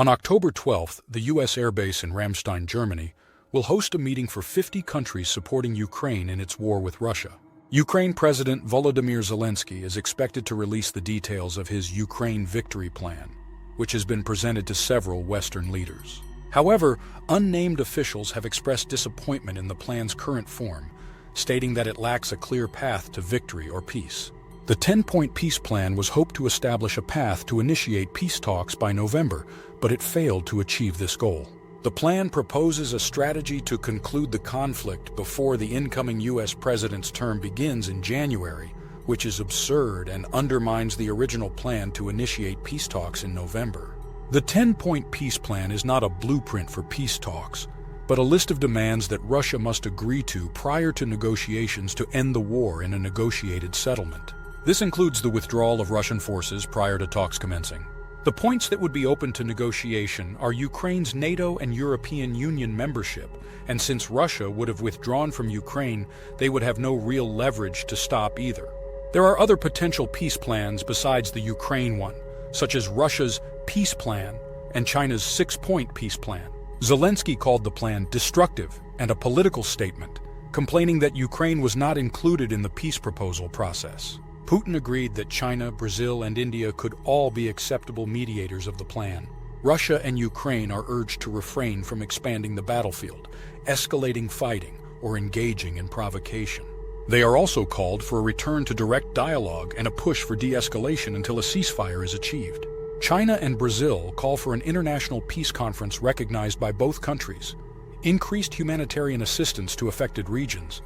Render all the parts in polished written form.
On October 12th, the U.S. airbase in Ramstein, Germany, will host a meeting for 50 countries supporting Ukraine in its war with Russia. Ukraine President Volodymyr Zelensky is expected to release the details of his Ukraine Victory Plan, which has been presented to several Western leaders. However, unnamed officials have expressed disappointment in the plan's current form, stating that it lacks a clear path to victory or peace. The 10-point peace plan was hoped to establish a path to initiate peace talks by November, but it failed to achieve this goal. The plan proposes a strategy to conclude the conflict before the incoming U.S. president's term begins in January, which is absurd and undermines the original plan to initiate peace talks in November. The 10-point peace plan is not a blueprint for peace talks, but a list of demands that Russia must agree to prior to negotiations to end the war in a negotiated settlement. This includes the withdrawal of Russian forces prior to talks commencing. The points that would be open to negotiation are Ukraine's NATO and European Union membership, and since Russia would have withdrawn from Ukraine, they would have no real leverage to stop either. There are other potential peace plans besides the Ukraine one, such as Russia's peace plan and China's 6-point peace plan. Zelensky called the plan destructive and a political statement, complaining that Ukraine was not included in the peace proposal process. Putin agreed that China, Brazil, and India could all be acceptable mediators of the plan. Russia and Ukraine are urged to refrain from expanding the battlefield, escalating fighting, or engaging in provocation. They are also called for a return to direct dialogue and a push for de-escalation until a ceasefire is achieved. China and Brazil call for an international peace conference recognized by both countries, increased humanitarian assistance to affected regions,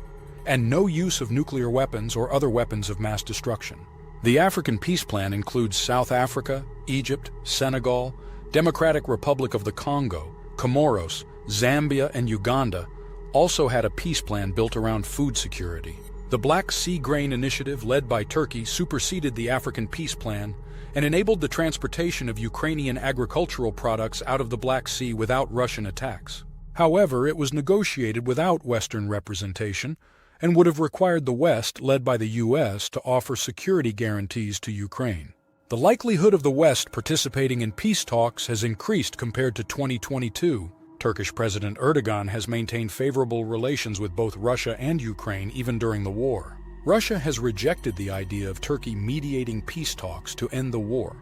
and no use of nuclear weapons or other weapons of mass destruction. The African Peace Plan includes South Africa, Egypt, Senegal, Democratic Republic of the Congo, Comoros, Zambia, and Uganda also had a peace plan built around food security. The Black Sea Grain Initiative, led by Turkey, superseded the African Peace Plan and enabled the transportation of Ukrainian agricultural products out of the Black Sea without Russian attacks. However, it was negotiated without Western representation and would have required the West, led by the U.S., to offer security guarantees to Ukraine. The likelihood of the West participating in peace talks has increased compared to 2022. Turkish President Erdogan has maintained favorable relations with both Russia and Ukraine even during the war. Russia has rejected the idea of Turkey mediating peace talks to end the war.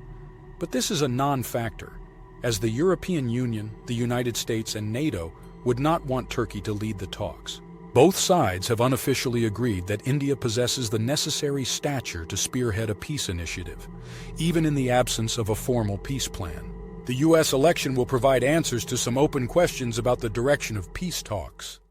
But this is a non-factor, as the European Union, the United States, and NATO would not want Turkey to lead the talks. Both sides have unofficially agreed that India possesses the necessary stature to spearhead a peace initiative, even in the absence of a formal peace plan. The U.S. election will provide answers to some open questions about the direction of peace talks.